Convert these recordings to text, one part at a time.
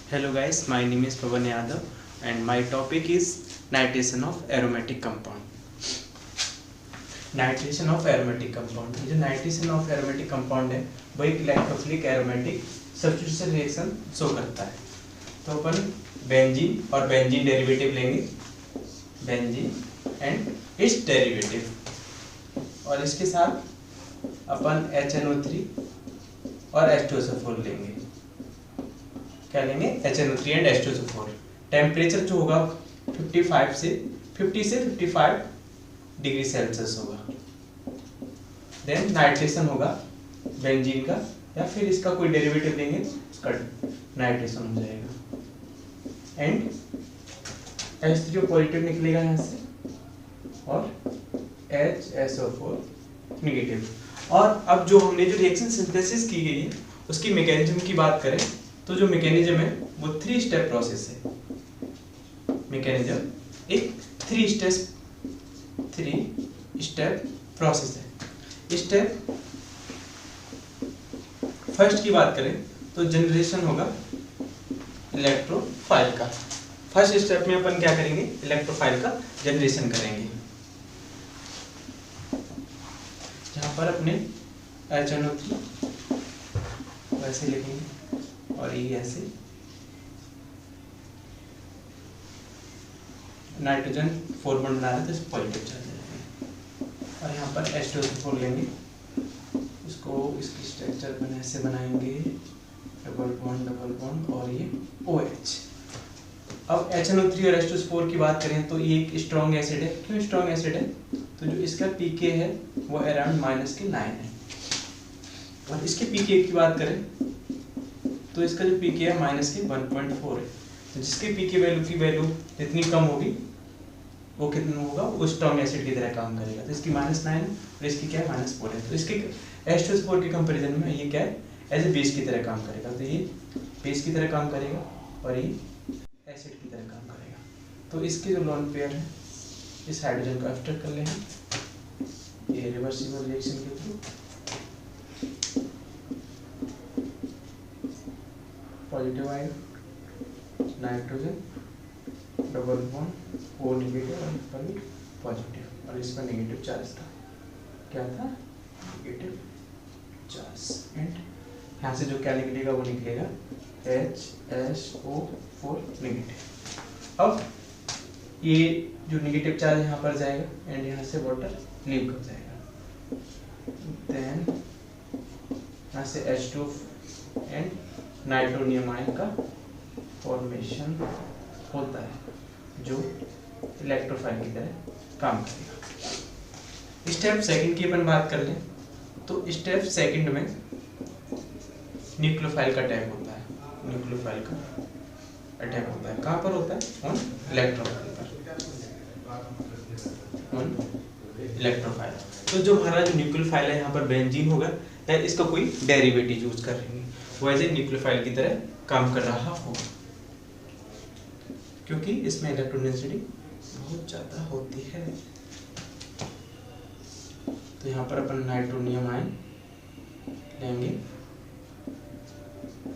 Hello guys, my name is Pawan Yadav and my topic is nitration of aromatic compound. Nitration of aromatic compound, जो nitration of aromatic compound है वो एक electrophilic aromatic substitution reaction show करता है। तो अपन benzene और benzene derivative लेंगे, benzene and it's derivative, और इसके साथ अपन HNO3 और H2SO4 लेंगे। क्या लेंगे? HNO3 and H2SO4। टेम्परेचर जो होगा 50 से 55 डिग्री सेल्सियस होगा। देन नाइट्रेशन होगा बेंजीन का, या फिर इसका कोई डेरिवेटिव लेंगे इसका नाइट्रेशन हो जाएगा। एंड H3O पॉजिटिव निकलेगा यहाँ से और HSO4 नेगेटिव। और अब जो हमने जो रिएक्शन सिंथेसिस की गई है उसकी मैकेनिज्म की बात करें तो जो मैकेनिज्म है वो 3 स्टेप प्रोसेस है। मैकेनिज्म एक 3 स्टेप प्रोसेस है। स्टेप फर्स्ट की बात करें तो जनरेशन होगा इलेक्ट्रोफाइल का। फर्स्ट स्टेप में अपन क्या करेंगे? इलेक्ट्रोफाइल का जनरेशन करेंगे। जहां पर अपने HNO3 वैसे लिखेंगे और ये ऐसे नाइट्रोजन 4 बॉन्ड बना रहे थे, तो पॉजिटिव चार्ज रहेगा। और यहाँ पर H2SO4 लेंगे, इसको इसकी स्ट्रक्चर अपन ऐसे बनाएंगे, डबल बॉन्ड और ये OH। अब HNO3 और H2SO4 की बात करें तो ये एक स्ट्रॉन्ग एसिड है। क्यों स्ट्रॉन्ग एसिड है? तो जो इसका pK है वो अराउंड -9 है। और इसके pK की बात करें तो इसका जो pK है -1.4 है। तो जिसके pK वैल्यू की वैल्यू जितनी कम होगी वो कितना होगा? वो स्ट्रॉन्ग एसिड की तरह काम करेगा। तो इसकी -9 और इसकी क्या है? -4 है। तो इसके H2SO4 के कंपैरिजन में ये क्या है? एज ए बेस की तरह काम करेगा। तो ये बेस की तरह काम करेगा और ये एसिड की तरह काम करेगा। तो इसके जो लोन पेयर है इस हाइड्रोजन को एब्स्ट्रैक्ट कर लेंगे ये रिवर्सिबल रिएक्शन के थ्रू। पॉजिटिव आएगा nitrogen, double bond O negative और इस पर भी पॉजिटिव, और इस पर नेगेटिव चार्ज था। क्या था? Negative charge. एंड यहाँ से जो क्या निकलेगा वो निकलेगा HSO4 नेगेटिव। अब ये जो नेगेटिव चार्ज यहाँ पर जाएगा एंड यहाँ से वाटर लीव कर जाएगा। देन यहाँ से H2 एंड नाइट्रोनियम आयन का फॉर्मेशन होता है जो इलेक्ट्रोफाइल की तरह काम करेगा। स्टेप सेकंड की अपन बात कर लें तो स्टेप सेकंड में न्यूक्लियोफाइल का अटैक होता है। न्यूक्लियोफाइल का अटैक होता है कहाँ पर होता है? ऑन इलेक्ट्रोफाइल पर, ऑन इलेक्ट्रोफाइल। तो जो हमारा जो न्यूक्लियोफाइल है यहाँ पर बेंजीन होगा या इसका कोई डेरिवेटिव यूज कर रहे हैं वो एज ए न्यूक्लियोफाइल की तरह काम कर रहा होगा, क्योंकि इसमें इलेक्ट्रॉन डेंसिटी बहुत ज़्यादा होती है। तो यहाँ पर अपन नाइट्रोनियम आयन लेंगे,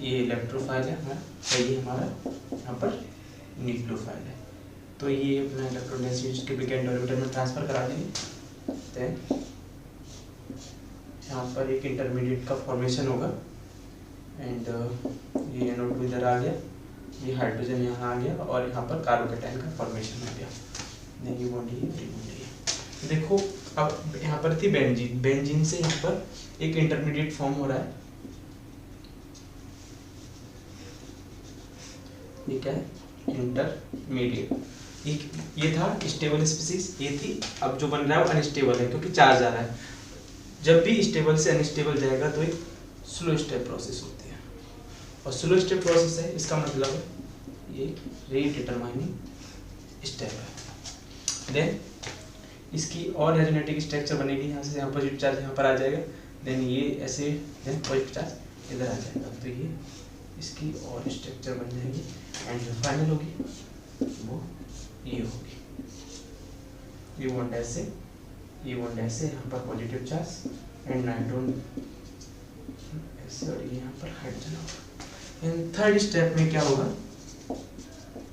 ये इलेक्ट्रोफाइल है हमारा, ये हमारा यहाँ पर न्यूक्लियोफाइल है। तो ये अपना इलेक्ट्रॉन डेंसिटी के बिग ऑर्बिटल में ट्रांसफर करा देंगे। देन यहाँ पर एक इंटरमीडिएट का फॉर्मेशन होगा एंड ये NO2 इधर आ गया, ये हाइड्रोजन यहाँ आ गया और यहाँ पर कार्बोकेटाइन का फॉर्मेशन हो गया। नहीं ये बॉन्ड है। देखो अब यहाँ पर थी बेंजीन, बेंजीन से यहाँ पर एक इंटरमीडिएट फॉर्म हो रहा है। ये क्या है? इंटरमीडिएट। ये था स्टेबल स्पीसीज, ये थी। अब जो बन रहा है वो अनस्टेबल है क्योंकि चार्ज आ रहा है। जब भी स्टेबल से अनस्टेबल जाएगा तो एक स्लो स्टेप प्रोसेस होती है, और स्लो स्टेप प्रोसेस है इसका मतलब ये रीडिटरमाइनिंग स्टेप है। देन इसकी और रेजोनेटिक स्ट्रक्चर बनेगी, यहाँ से यहाँ पॉजिटिव चार्ज यहाँ पर आ जाएगा, देन ये ऐसे, देन पॉजिटिव चार्ज इधर आ जाएगा। तो ये इसकी और स्ट्रक्चर बन जाएगी एंड जो फाइनल होगी वो ये होगी। ये बॉन्ड ऐसे, ये बॉन्ड ऐसे, यहाँ पर पॉजिटिव चार्ज एंड नाइट्रोन ऐसे, और ये यहाँ पर हाइड्रोजन होगा। इन थर्ड स्टेप में क्या होगा,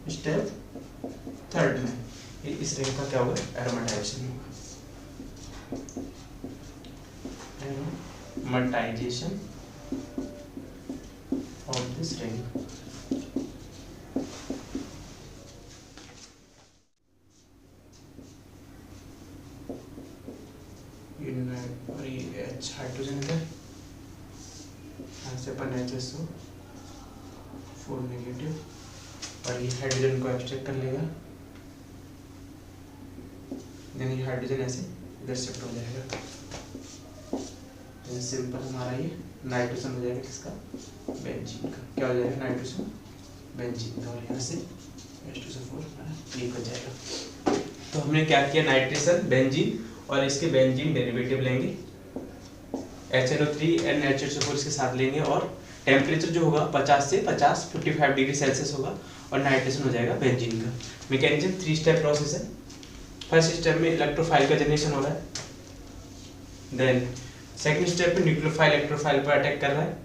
स्टेप थर्ड में इस रिंग का क्या होगा, एरोमेटाइजेशन होगा, एरोमेटाइजेशन ऑफ दिस रिंग। और ये H हाइड्रोजन है, यहाँ से अपन HSO4 नेगेटिव, और ये हाइड्रोजन को एब्स्ट्रैक्ट कर लेगा, देन ये हाइड्रोजन ऐसे इधर शिफ्ट हो जाएगा, सिंपल हमारा ये नाइट्रोजन हो जाएगा, किसका, बेंजीन का, क्या हो जाएगा, नाइट्रोजन बेंजीन का, और यहाँ से H2SO4 हमारा लीक हो जाएगा। तो हमने क्या किया, नाइट्रोजन बेंजीन और इसके बेंजीन डेरिवेटिव लेंगे, HNO3 and HSO4 इसके साथ लेंगे, और टेम्परेचर जो होगा 50 से 55 डिग्री सेल्सियस होगा, और नाइट्रोजन हो जाएगा बेंजीन का। मैकेनिज्म 3 स्टेप प्रोसेस है। फर्स्ट स्टेप में इलेक्ट्रोफाइल का जनरेशन हो रहा है, देन सेकंड स्टेप में न्यूक्लियोफाइल इलेक्ट्रोफाइल पर अटैक कर रहा है,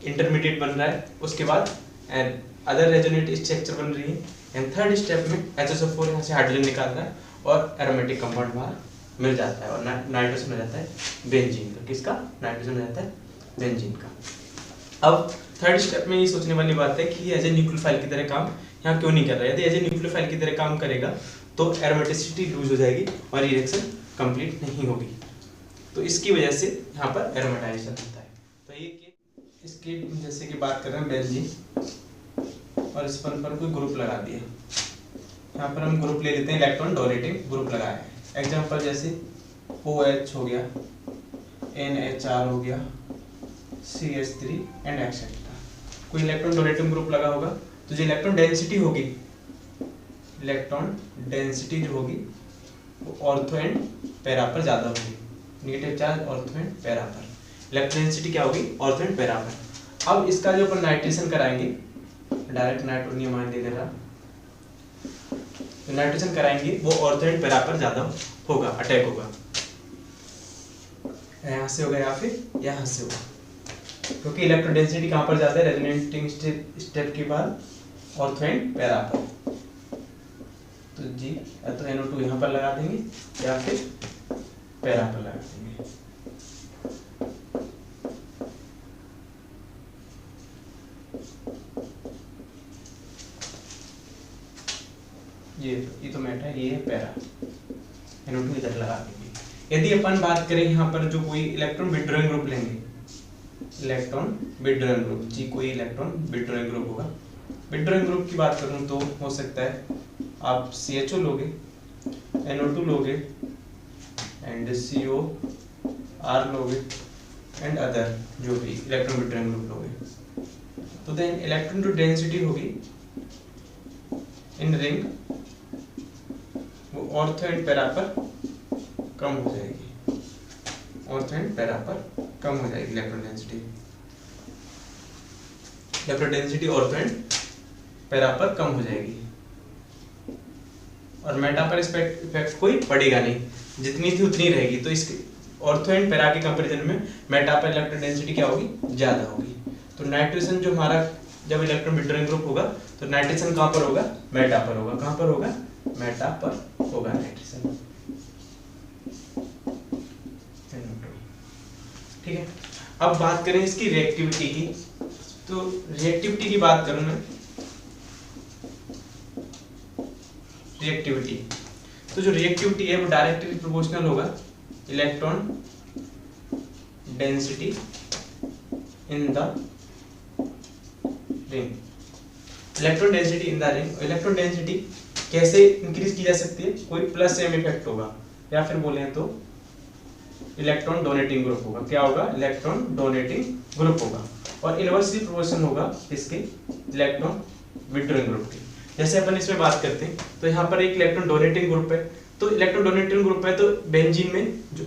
इंटरमीडिएट बन रहा है, उसके बाद अदर रेजोनेट स्ट्रक्चर बन रही है, एंड थर्ड स्टेप में HSO4 यहाँ से हाइड्रोजन निकाल रहा है और एरोमेटिक कंपाउंड वहाँ मिल जाता है, और नाइट्रोजन हो जाता है बेंजीन का, किसका, नाइट्रोजन हो जाता है बेंजीन का। अब थर्ड स्टेप में ये सोचने वाली बात है कि एज ए न्यूक्लियोफाइल की तरह काम यहाँ क्यों नहीं कर रहा है। यदि एज ए न्यूक्लियोफाइल की तरह काम करेगा तो एरोमेटिसिटी लूज हो जाएगी और रिएक्शन कंप्लीट नहीं होगी, तो इसकी वजह से यहाँ पर एरोमेटाइजेशन होता है। तो ये इसकी जैसे कि बात कर रहे हैं बेंजीन, और इस पर कोई ग्रुप लगा दिया, यहाँ पर हम ग्रुप ले लेते हैं, इलेक्ट्रॉन डोनेटिंग ग्रुप लगाया है। एग्जाम्पल जैसे OH हो गया, NHR हो गया, CH3 एंड एक्सेट्रा। कोई इलेक्ट्रॉन डोनेटिंग ग्रुप लगा होगा तो जो इलेक्ट्रॉन डेंसिटी होगी, इलेक्ट्रॉन डेंसिटी जो होगी वो ऑर्थो एंड पैरा पर ज़्यादा होगी, negative charge ortho and para पर, इलेक्ट्रॉन डेंसिटी क्या होगी, ऑर्थो एंड पैरा पर। अब इसका जो अपन नाइट्रेशन कराएंगे, डायरेक्ट नाइट्रोनियम आयन दे दे रहा, नाइट्रोजन कराएंगे वो ऑर्थो एंड पैरा पर ज्यादा होगा, अटैक होगा, यहाँ से होगा या फिर यहाँ से होगा, क्योंकि इलेक्ट्रॉन डेंसिटी कहाँ पर ज्यादा है, रेजोनेटिंग स्टेप के बाद ऑर्थो एंड पैरा पर। तो जी या तो NO2 यहाँ पर लगा देंगे या फिर पैरा पर लगा देंगे। ये तो मेटा है, ये है पैरा, NO2 इधर लगा देंगे। यदि अपन बात करें यहाँ पर जो कोई इलेक्ट्रॉन विड्रॉइंग ग्रुप लेंगे, इलेक्ट्रॉन विड्रॉइंग ग्रुप, जी कोई इलेक्ट्रॉन विड्रॉइंग ग्रुप होगा, विड्रॉइंग ग्रुप की बात करूँ तो हो सकता है आप CHO लोगे, NO2 लोगे एंड COR लोगे एंड अदर जो भी इलेक्ट्रॉन विड्रॉइंग ग्रुप लोगे, तो देन इलेक्ट्रॉन जो डेंसिटी होगी इन रिंग वो ऑर्थो एंड पैरा पर कम हो जाएगी, ऑर्थो एंड पैरा पर कम हो जाएगी electron density, electron density ortho and para पर कम हो जाएगी, और मेटा पर इफेक्ट कोई पड़ेगा नहीं, जितनी थी उतनी रहेगी। तो इसके ऑर्थो एंड पैरा के कंपैरिजन में मेटा पर इलेक्ट्रॉन डेंसिटी क्या होगी, ज्यादा होगी। तो नाइट्रोजन जो हमारा जब इलेक्ट्रॉन विड्रॉइंग ग्रुप होगा तो नाइट्रोजन कहाँ पर होगा, मेटा पर होगा, कहाँ पर होगा, मेटा पर होगा नाइट्रोजन, ठीक है। अब बात करें इसकी रिएक्टिविटी की, तो रिएक्टिविटी की बात करूं मैं, रिएक्टिविटी, तो जो रिएक्टिविटी है वो डायरेक्टली प्रोपोर्शनल होगा electron density in the ring, electron density in the ring. Electron density कैसे इंक्रीज की जा सकती है, कोई प्लस एम इफेक्ट होगा, या फिर बोले तो इलेक्ट्रॉन डोनेटिंग ग्रुप होगा, क्या होगा, इलेक्ट्रॉन डोनेटिंग ग्रुप होगा, और इनवर्सली प्रोपोर्शनल होगा इसके इलेक्ट्रॉन विड्रॉइंग ग्रुप के। जैसे अपन इसमें बात करते हैं तो यहाँ पर एक इलेक्ट्रॉन डोनेटिंग ग्रुप है, तो इलेक्ट्रॉन डोनेटिंग ग्रुप है तो बेंजीन में जो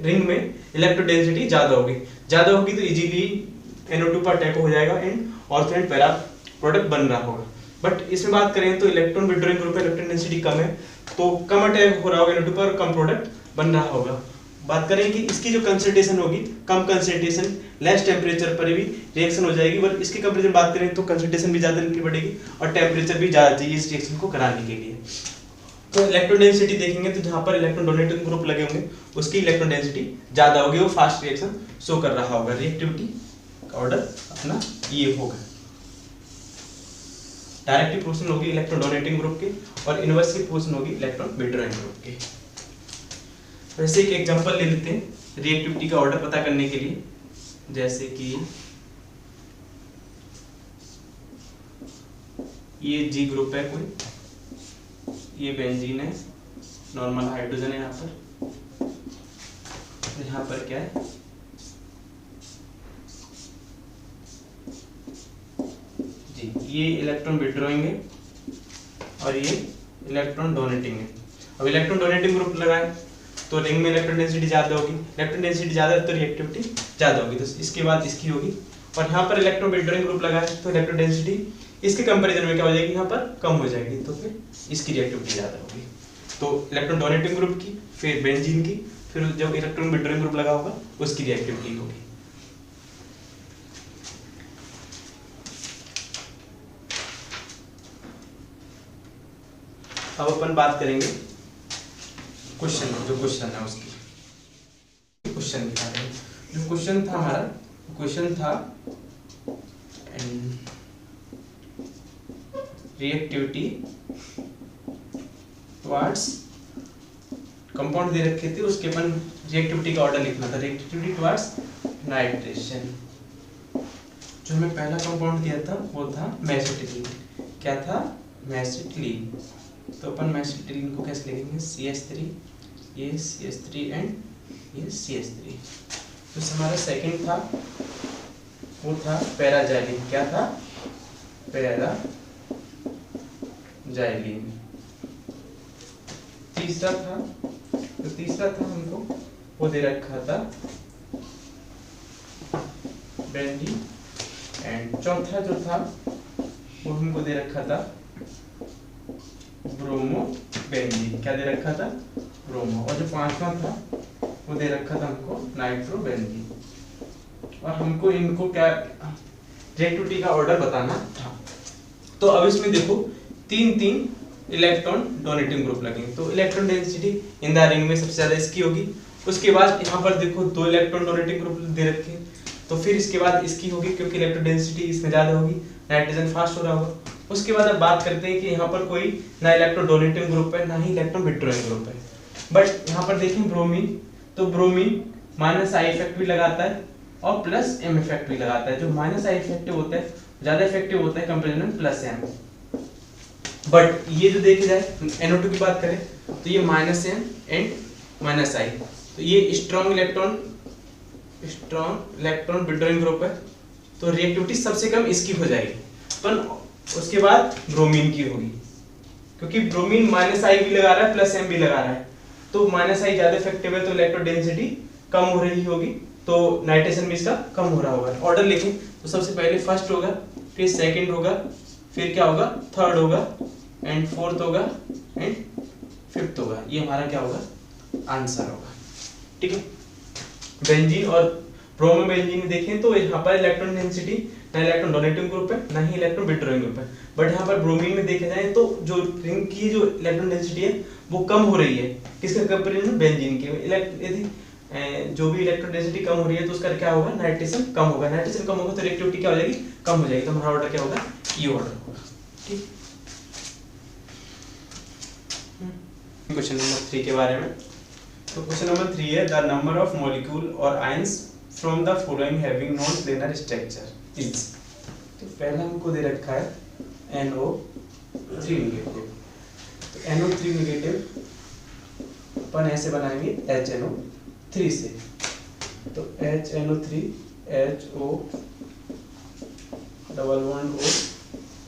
रिंग में इलेक्ट्रॉन डेंसिटी ज्यादा होगी तो इजीली NO2 पर अटैक हो जाएगा and ortho and para product बन रहा होगा। बट इसमें बात करें तो इलेक्ट्रॉन विड्रॉइंग ग्रुप में इलेक्ट्रॉन डेंसिटी कम है, तो कम अटैक हो रहा होगा NO2 पर, कम प्रोडक्ट बन रहा होगा। बात करें कि इसकी जो कंसंट्रेशन होगी, कम कंसंट्रेशन लेस टेम्परेचर पर भी रिएक्शन हो जाएगी, बट इसके कंपेरिजन बात करें तो कंसंट्रेशन भी ज़्यादा लेनी पड़ेगी और टेम्परेचर भी ज़्यादा चाहिए इस रिएक्शन को कराने के लिए। तो इलेक्ट्रॉन डेंसिटी देखेंगे तो जहाँ पर इलेक्ट्रॉन डोनेटिंग ग्रुप लगे होंगे उसकी इलेक्ट्रॉन डेंसिटी ज़्यादा होगी, वो फास्ट रिएक्शन शो कर रहा होगा। रिएक्टिविटी का ऑर्डर अपना ये होगा। डायरेक्टली प्रोपोर्शनल होगी इलेक्ट्रॉन डोनेटिंग ग्रुप के और इनवर्सली प्रोपोर्शनल होगी इलेक्ट्रॉन विड्रॉइंग ग्रुप के। वैसे एक एग्जांपल ले लेते हैं रिएक्टिविटी का ऑर्डर पता करने के लिए, जैसे कि ये जी ग्रुप है कोई, ये बेंजीन है, नॉर्मल हाइड्रोजन है यहाँ पर, यहाँ पर क्या है जी, ये इलेक्ट्रॉन विड्रॉइंग है और ये इलेक्ट्रॉन डोनेटिंग है। अब इलेक्ट्रॉन डोनेटिंग ग्रुप लगाए तो रिंग में इलेक्ट्रॉन डेंसिटी ज़्यादा होगी, इलेक्ट्रॉन डेंसिटी ज़्यादा है तो रिएक्टिविटी ज़्यादा होगी, तो इसके बाद इसकी होगी। और यहाँ पर इलेक्ट्रॉन विड्रॉइंग ग्रुप लगा है तो इलेक्ट्रॉन डेंसिटी इसके कंपैरिजन में क्या हो जाएगी, यहाँ पर कम हो जाएगी, तो फिर इसकी रिएक्टिविटी ज़्यादा होगी। तो इलेक्ट्रॉन डोनेटिंग ग्रुप की, फिर बेंजीन की, फिर जब इलेक्ट्रॉन विड्रॉइंग ग्रुप लगा होगा उसकी रिएक्टिविटी होगी। अब अपन बात करेंगे क्वेश्चन, जो क्वेश्चन है उसकी क्वेश्चन के बारे में। जो क्वेश्चन था हमारा, क्वेश्चन था रिएक्टिविटी टुवर्ड्स कंपाउंड दे रखे थे, उसके अपन रिएक्टिविटी का ऑर्डर लिखना था। Reactivity towards nitration. जो हमें पहला कंपाउंड दिया था वो था मेसिटिलीन। क्या था? मेसिटिलीन। तो अपन मेसिटिलीन को कैसे लिखेंगे? CH3, ये CH3 एंड ये CH3। तो हमारा सेकंड था वो था पैराजाइलिन। क्या था? पैराजाइलिन। तीसरा था, तो तीसरा था हमको वो दे रखा था बेंजीन, एंड चौथा जो था वो हमको दे रखा था ब्रोमोबेंजीन। क्या दे रखा था? ब्रोमो। और जो पांचवा था वो दे रखा था हमको नाइट्रोबेंजीन। और हमको इनको क्या रिएक्टिविटी का ऑर्डर बताना था। तो अब इसमें देखो तीन तीन इलेक्ट्रॉन डोनेटिंग ग्रुप लगेंगे, तो electron density in the ring में सबसे ज्यादा इसकी होगी। उसके बाद यहाँ पर देखो दो इलेक्ट्रॉन डोनेटिंग ग्रुप दे रखे हैं, तो फिर इसके बाद इसकी होगी क्योंकि इलेक्ट्रॉन डेंसिटी इसमें ज्यादा होगी, नाइट्रोजन फास्ट हो रहा होगा। उसके बाद अब बात करते हैं कि यहाँ पर कोई ना इलेक्ट्रॉन डोनेटिंग ग्रुप है ना ही इलेक्ट्रॉन विड्रॉइंग ग्रुप है। बट यहाँ पर देखें ब्रोमीन, तो ब्रोमीन माइनस आई इफेक्ट भी लगाता है और प्लस एम इफेक्ट भी लगाता है। जो माइनस आई इफेक्टिव होता है ज्यादा इफेक्टिव होता है कंपेरिजन में प्लस एम। बट ये जो देखे जाए NO2 की बात करें तो ये माइनस एम एंड माइनस आई, तो ये स्ट्रॉन्ग इलेक्ट्रॉन विड्रॉइंग ग्रुप है, तो रिएक्टिविटी सबसे कम इसकी हो जाएगी। पर उसके बाद ब्रोमीन की होगी क्योंकि ब्रोमीन माइनस आई भी लगा रहा है प्लस एम भी लगा रहा है, तो माइनस आई ज्यादा इफेक्टिव है तो इलेक्ट्रॉन डेंसिटी कम हो रही होगी, तो नाइट्रेशन भी इसका कम हो रहा होगा। ऑर्डर लिखें तो सबसे पहले फर्स्ट होगा, फिर सेकंड होगा, फिर क्या होगा? थर्ड होगा, एंड फोर्थ होगा, एंड फिफ्थ होगा। ये हमारा क्या होगा? आंसर होगा। ठीक है। बेंजीन और ब्रोमोबेंजीन देखें तो यहाँ पर इलेक्ट्रॉन डेंसिटी ना इलेक्ट्रॉन डोनेटिंग ग्रुप है ना ही इलेक्ट्रॉन विड्रॉइंग ग्रुप है। बट यहाँ पर ब्रोमीन में देखे जाए तो जो रिंग की जो इलेक्ट्रॉन डेंसिटी है वो कम हो रही है, किसके कंपेरिजन में? बेंजीन के। यदि जो भी इलेक्ट्रॉन डेंसिटी कम हो रही है तो उसका क्या होगा? नाइट्रेशन कम होगा। नाइट्रेशन कम होगा तो रिएक्टिविटी क्या हो जाएगी? कम हो जाएगी। तो हमारा ऑर्डर क्या होगा? ई ऑर्डर होगा। ठीक। क्वेश्चन नंबर 3 के बारे में। तो क्वेश्चन नंबर 3 है द नंबर ऑफ मॉलिक्यूल और ions from the following having non planar structure is. तो पहला हमको दे रखा है NO3 नेगेटिव। तो NO3 नेगेटिव अपन ऐसे बनाएंगे HNO3 से। तो HNO3 HO double bond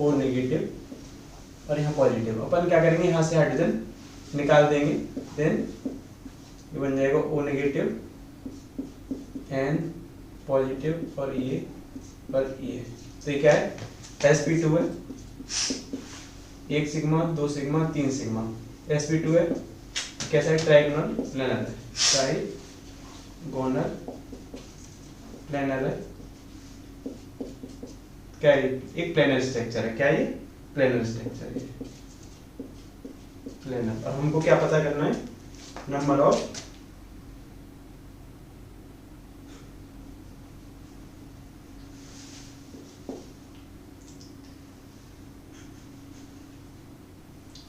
O negative और यहाँ पॉजिटिव। अपन क्या करेंगे? यहाँ से हाइड्रोजन निकाल देंगे, देन ये बन जाएगा O नेगेटिव N पॉजिटिव और ये और ये। तो ये क्या है? sp2 है, 1 सिग्मा 2 सिग्मा 3 सिग्मा। sp2 है, कैसा है? ट्राइगोनल प्लेनर है, गोनल प्लेनर है, क्या है? एक प्लेनर स्ट्रक्चर है। क्या ये? प्लेनर स्ट्रक्चर है, प्लेनर। और हमको क्या पता करना है? Number of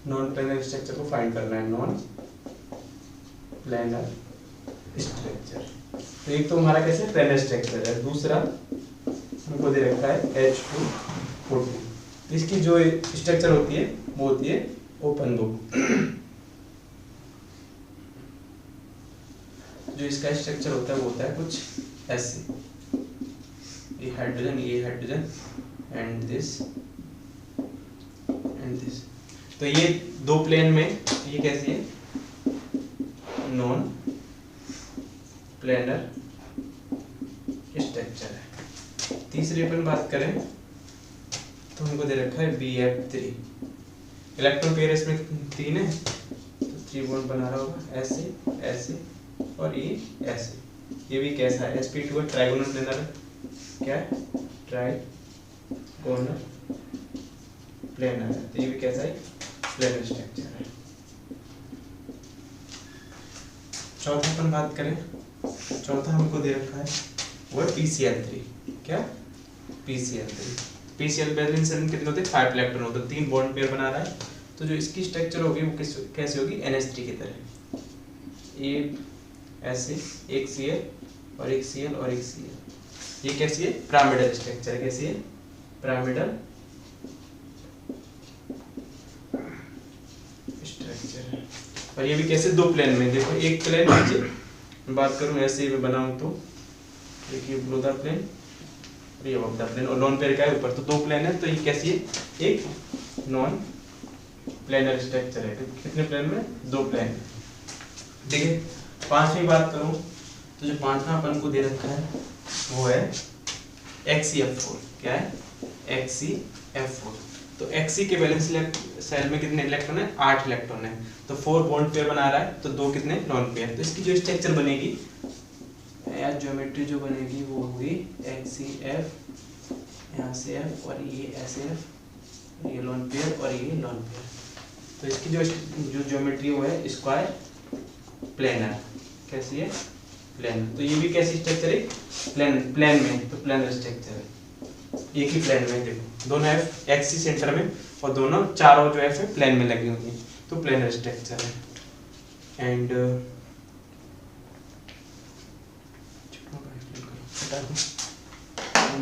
non planar structure को फाइंड करना है, नॉन प्लेनर स्ट्रक्चर। तो एक तो हमारा कैसे प्लेनर स्ट्रक्चर है, दूसरा हमको दे रखा है H2O2। तो इसकी जो स्ट्रक्चर होती है वो होती है ओपन बुक। जो इसका स्ट्रक्चर होता है वो होता है कुछ ऐसे, ये hydrogen and this and this. तो ये दो प्लेन में ये कैसी है? नॉन प्लेनर स्ट्रक्चर है। तीसरी अपन बात करें तो हमको दे रखा है BF3। इलेक्ट्रॉन पेयर इसमें 3 है, तो 3 बॉन्ड बना रहा होगा ऐसे ऐसे और ये ऐसे। ये भी कैसा है? sp2 है, ट्राइगोनल प्लेनर है। क्या है? ट्राइगोनल प्लेनर है। तो ये भी कैसा है? प्लेनर स्ट्रक्चर है। चौथा अपन बात करें, चौथा हमको दे रखा है वो है PCl3। क्या? PCl3। PCl बैलेंस सेल में कितने होते हैं? 5 इलेक्ट्रॉन होते हैं, 3 बॉन्ड पेयर बना रहा है। तो जो इसकी स्ट्रक्चर होगी वो कैसे होगी? NH3 की तरह, एक ऐसे, एक Cl और एक Cl और एक Cl। ये कैसी है? Pyramidal structure. कैसी है? पिरामिडल स्ट्रक्चर है। और ये भी कैसे? दो प्लेन में। देखो एक प्लेन नीचे बात करूं ऐसे मैं बनाऊं तो देखिए बिलो द प्लेन और ये अबव द प्लेन, और लोन पेयर का है ऊपर। तो दो प्लेन है, तो ये कैसी है? एक नॉन प्लेनर स्ट्रक्चर है। कितने प्लेन में? दो प्लेन। ठीक है। पांचवी बात करूं तो जो पांचवा अपन को दे रखा है वो है XeF4। क्या है? XeF4। तो Xe के बैलेंस सेल में कितने इलेक्ट्रॉन है? 8 इलेक्ट्रॉन है। तो 4 बॉन्ड पेयर बना रहा है, तो 2 कितने? Lone pair. तो इसकी जो स्ट्रक्चर बनेगी या ज्योमेट्री जो बनेगी वो होगी XeF, यहाँ से F और ये ऐसे F, ये लोन पेयर और ये लोन पेयर। तो इसकी जो ज्योमेट्री वो है स्क्वायर प्लेनर। कैसी है? प्लेनर। तो ये भी कैसी स्ट्रक्चर है? प्लेन में, तो प्लेनर स्ट्रक्चर है। एक ही प्लेन में, देखो दोनों F Xe सेंटर में और दोनों चारों जो F है प्लेन में लगी हुई है, तो प्लेनर स्ट्रक्चर है। एंड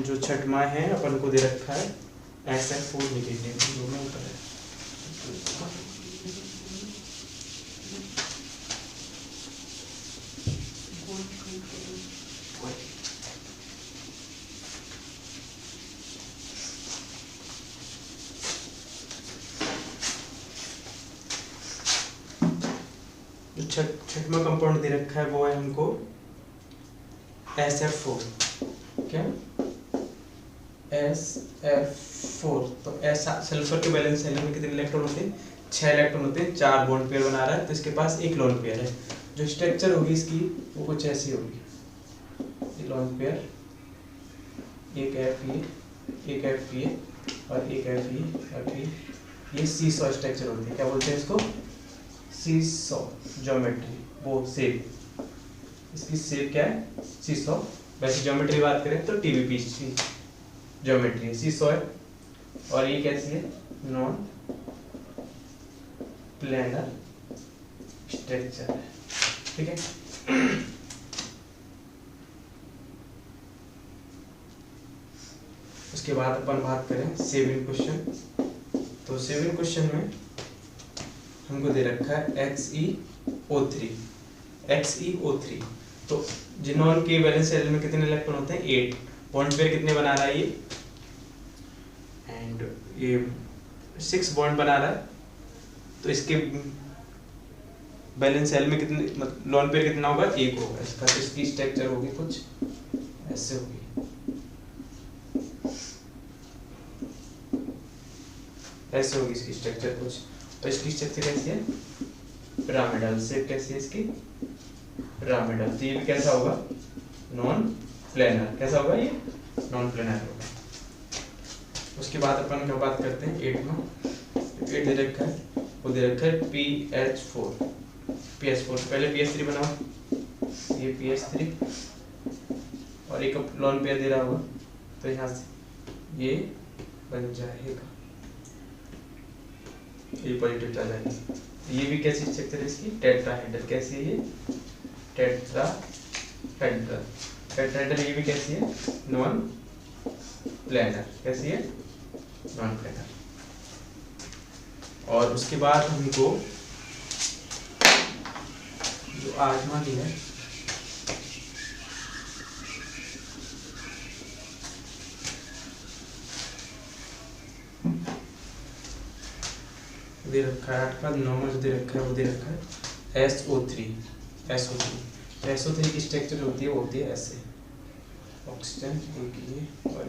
जो छठवां है अपन को दे रखा है SF4 नेगेटिव। दोनों ऊपर है। छठवां कंपाउंड दे रखा है वो है हमको SF4। क्या? SF4। तो ऐसा सल्फर के बैलेंस सेल में कितने इलेक्ट्रॉन होते हैं? 6 इलेक्ट्रॉन होते हैं, 4 बॉन्ड पेयर बना रहा है, तो इसके पास एक लोन पेयर है। जो स्ट्रक्चर होगी इसकी वो कुछ ऐसी होगी, ये लोन पेयर, एक F ये और एक F ये सीसॉ स्ट्रक्चर होती है। क्या बोलते हैं इसको? Seesaw geometry. वो शेप, इसकी शेप क्या है? सीसॉ। वैसे ज्योमेट्री बात करें तो TVP ज्योमेट्री सीसॉ है। और ये कैसी है? नॉन प्लेनर स्ट्रक्चर है। ठीक है। उसके बाद अपन बात करें 7 क्वेश्चन। तो 7 क्वेश्चन में हमको दे रखा है XeO3। तो जिनॉन के वैलेंस शेल में कितने इलेक्ट्रॉन होते हैं? 8। बॉन्ड पेयर कितने बना रहा है ये? एंड ये 6 बॉन्ड बना रहा है। तो इसके बैलेंस सेल में कितने, मतलब लोन पेयर कितना होगा? 1 होगा इसका। तो इसकी स्ट्रक्चर होगी कुछ ऐसे होगी, ऐसे होगी इसकी स्ट्रक्चर कुछ। और इसकी स्ट्रक्चर कैसी है? Pyramidal shape. कैसी है इसकी? पिरामिडल। तो ये भी कैसा होगा, नॉन प्लेनर। कैसा होगा ये, नॉन प्लेनर होगा। उसके बाद अपन क्या बात करते हैं 8 में। 8 दे रखा है, वो दे रखा है PH4। PH4 पहले PH3 बनाओ, ये PH3 और एक लॉन पेयर दे रहा होगा, तो यहाँ से ये बन जाएगा, ये पॉजिटिव चार्ज आएगा। ये भी कैसी स्ट्रक्चर है इसकी, टेट्राहेड्रल। कैसी है ये, टेट्राहेड्रल। टेट्राहेड्रल ये भी कैसी है, नॉन प्लेनर। कैसी है, नॉन प्लेनर। और उसके बाद हमको जो 8वां दिया है, दे रखा है 8 का 9 जो दे रखा है वो दे रखा है SO3। SO3 की स्ट्रक्चर होती है ऐसे, ऑक्सीजन एक ये और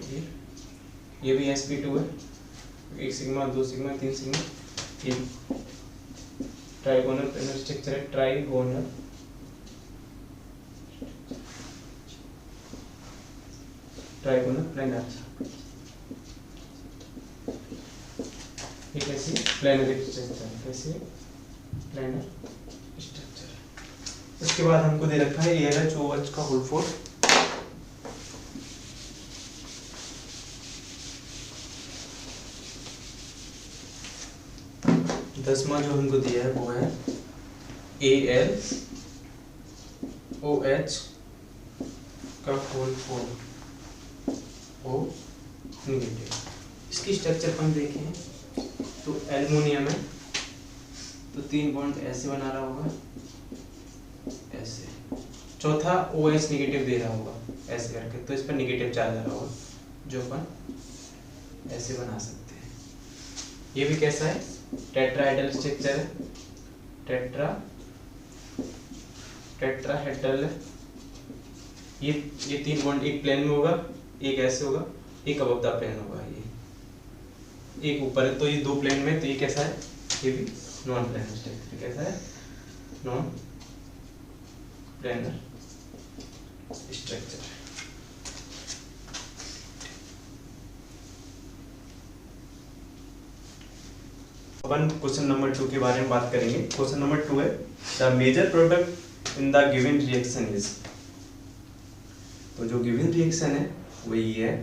ये भी sp2 है, 1 सिग्मा 2 सिग्मा 3 सिग्मा। ये ट्राइगोनल प्लेनर स्ट्रक्चर है, ट्राइगोनल प्लेनर। ये कैसी प्लेनर स्ट्रक्चर है, कैसी प्लेनर स्ट्रक्चर। उसके बाद हमको दे रखा है ALH का होल 4। दसवां जो हमको दिया है वो है AlOH का होल 4 O नेगेटिव। इसकी स्ट्रक्चर अपन देखें तो एल्युमिनियम है, तो 3 बॉन्ड ऐसे बना रहा होगा, ऐसे। चौथा OH नेगेटिव दे रहा होगा ऐसे करके, तो इस पर नेगेटिव चार्ज आ रहा होगा, जो अपन ऐसे बना सकते हैं। ये भी कैसा है, टेट्राहेड्रल स्ट्रक्चर है, टेट्राहेड्रल है। ये 3 बॉन्ड एक प्लेन में होगा, एक ऐसे होगा, एक अबव द प्लेन होगा, ये एक ऊपर है, तो ये 2 प्लेन में। तो ये कैसा है, ये भी नॉन प्लेनर स्ट्रक्चर। कैसा है, नॉन प्लेनर स्ट्रक्चर। अपन क्वेश्चन नंबर 2 के बारे में बात करेंगे। क्वेश्चन नंबर 2 है, the major product in the given reaction is. तो जो गिवन रिएक्शन है वो ये है,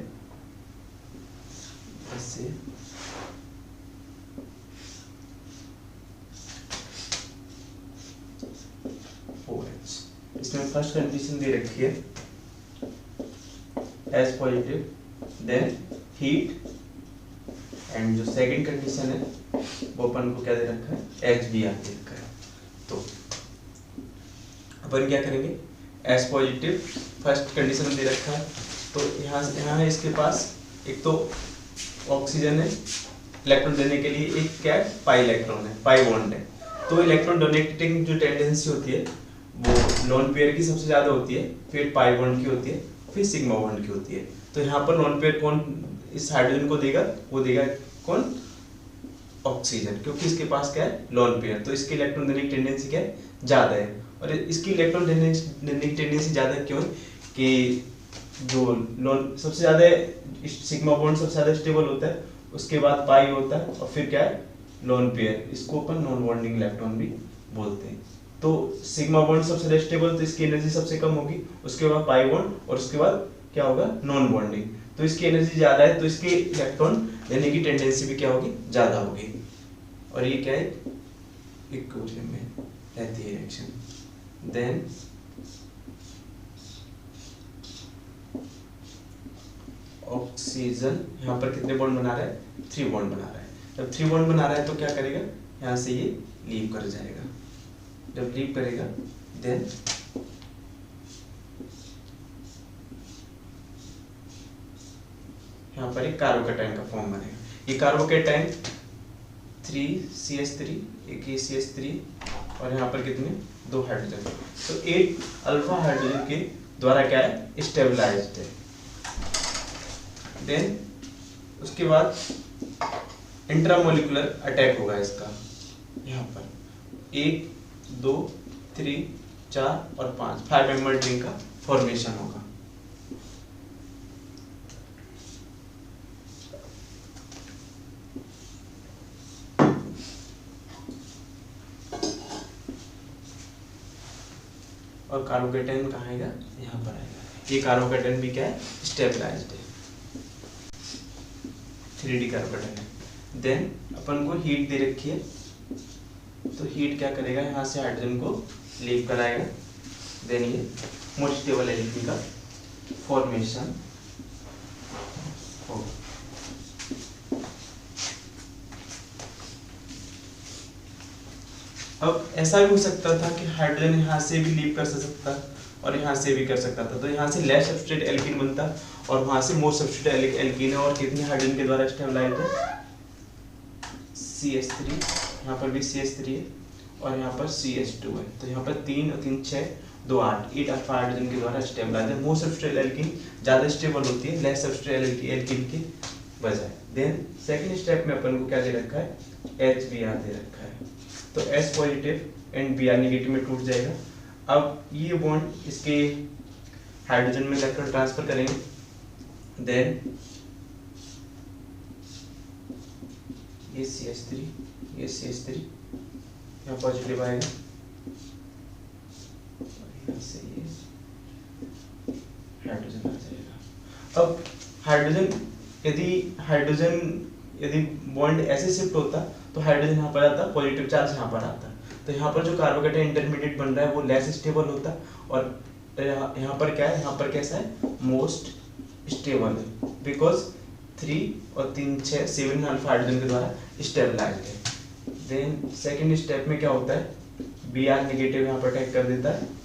ऐसे OH। इसमें फर्स्ट कंडीशन दे रखी है H positive, then heat, and जो सेकंड कंडीशन है वो अपन को क्या दे रखा है, HBr दे रखा है। तो अपन क्या करेंगे, H पॉजिटिव फर्स्ट कंडीशन दे रखा है, तो यहाँ है इसके पास एक तो ऑक्सीजन है इलेक्ट्रॉन देने के लिए, एक क्या है, पाई इलेक्ट्रॉन है, पाई बॉन्ड है। तो इलेक्ट्रॉन डोनेटिंग जो टेंडेंसी होती है वो लोन पेयर की सबसे ज्यादा होती है, फिर पाई बॉन्ड की होती है, फिर सिग्मा बॉन्ड की होती है। तो यहाँ पर लोन पेयर कौन इस हाइड्रोजन को देगा, वो देगा कौन, ऑक्सीजन, क्योंकि इसके पास क्या है, लोन पेयर। तो इसकी इलेक्ट्रॉन देने की टेंडेंसी क्या है, ज्यादा है। और इसकी इलेक्ट्रॉन देने की टेंडेंसी ज्यादा क्यों है कि जो लोन सबसे ज्यादा सिग्मा बॉन्ड सबसे ज्यादा स्टेबल होता है, उसके बाद पाई होता है, और फिर क्या है, लोन पेयर। इसको अपन नॉन बॉन्डिंग इलेक्ट्रॉन भी बोलते हैं। तो सिग्मा बॉन्ड सबसे ज्यादा स्टेबल, तो इसकी एनर्जी सबसे कम होगी, उसके बाद पाई बॉन्ड, और उसके बाद क्या होगा, नॉन बॉन्डिंग। तो इसकी एनर्जी ज्यादा है, तो इसके इलेक्ट्रॉन देने की टेंडेंसी भी क्या होगी, ज्यादा होगी। और ये क्या है, इक्विलिब्रियम में रहती है रिएक्शन। देन ऑक्सीजन यहाँ पर कितने बॉन्ड बना रहा है, 3 बॉन्ड बना रहा है। जब 3 बॉन्ड बना रहा है तो क्या करेगा, यहाँ से ये लीव कर जाएगा। जब लीव करेगा देन यहाँ पर एक कार्बोकैटायन का फॉर्म बनेगा। ये कार्बोकैटायन 3CH3, एक ये CH3, और यहाँ पर कितने, 2 हाइड्रोजन। तो 8 अल्फा हाइड्रोजन के द्वारा क्या है, स्टेबलाइज्ड है। देन उसके बाद इंट्रामोलिकुलर अटैक होगा इसका, यहाँ पर 1 2 3 4 और 5 5 मेंबर रिंग का फॉर्मेशन होगा। और कार्बोकेटाइन कहाँ आएगा, यहाँ पर आएगा। ये कार्बोकेटाइन भी क्या है, स्टेबलाइज्ड है, 3D कार्बोकेटाइन है। देन अपन को हीट दे रखी है, तो हीट क्या करेगा, यहाँ से हाइड्रोजन को लीव कराएगा। देन ये मोर स्टेबल एल्कीन का फॉर्मेशन होगा। अब ऐसा भी हो सकता था कि हाइड्रोजन यहाँ से भी लीव कर सकता और यहाँ से भी कर सकता था, तो यहाँ से लेस सबस्ट्रेट एल्कीन बनता और वहाँ से मोर सबस्ट्रेट एल्कीन है। और कितने हाइड्रोजन के द्वारा स्टेबलाइज्ड है, CH3, यहाँ पर भी CH3 है और यहाँ पर CH2 है। तो यहाँ पर 3 और 3 6 2 8 8 अल्फा हाइड्रोजन के द्वारा स्टेबलाइज्ड है। मोर सबस्ट्रेट एल्कीन ज़्यादा स्टेबल होती है लेस सबस्ट्रेट एल्कीन की बजाय। देन सेकेंड स्टेप में अपन को क्या दे रखा है, HBr दे रखा है। तो H positive and Br negative में टूट जाएगा। अब ये बॉन्ड इसके हाइड्रोजन में इलेक्ट्रॉन ट्रांसफर करेंगे। देन ये CH3, ये CH3 यहाँ पॉजिटिव आएगा, यहाँ से ये हाइड्रोजन आ जाएगा। अब हाइड्रोजन यदि बॉन्ड ऐसे शिफ्ट होता तो हाइड्रोजन यहाँ पर आता, पॉजिटिव चार्ज यहाँ पर आता, तो यहाँ पर जो कार्बोकेटाइन इंटरमीडिएट बन रहा है वो लेस स्टेबल होता। और यहाँ पर क्या है, यहाँ पर कैसा है, मोस्ट स्टेबल है, बिकॉज 3 और 3 6 7 अल्फा हाइड्रोजन के द्वारा स्टेबलाइज्ड है। देन सेकेंड स्टेप में क्या होता है, Br नेगेटिव यहाँ पर अटैक कर देता है।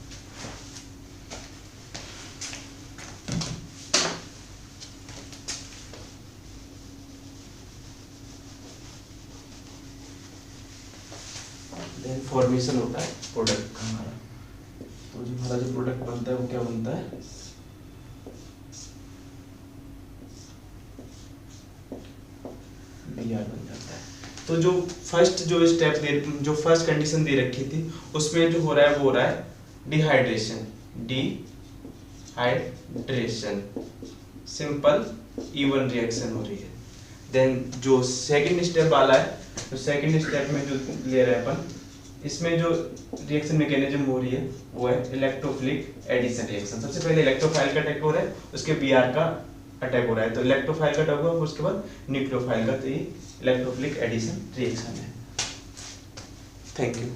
देन फॉर्मेशन होता है प्रोडक्ट का हमारा। तो जो हमारा जो प्रोडक्ट बनता है वो क्या बनता है, Br बन जाता है। तो जो फर्स्ट जो फर्स्ट कंडीशन दे रखी थी उसमें जो हो रहा है वो हो रहा है डिहाइड्रेशन, सिंपल इवन रिएक्शन हो रही है। देन जो सेकंड स्टेप वाला है, तो सेकंड स्टेप में जो ले रहे हैं अपन, इसमें जो रिएक्शन मैकेनिज्म हो रही है वो है इलेक्ट्रोफिलिक एडिशन रिएक्शन। सबसे पहले इलेक्ट्रोफाइल का अटैक हो रहा है, उसके Br का अटैक हो रहा है, तो इलेक्ट्रोफाइल का अटैक होगा, उसके बाद न्यूक्लियोफाइल का। तो ये इलेक्ट्रोफिलिक एडिशन रिएक्शन है। Thank you.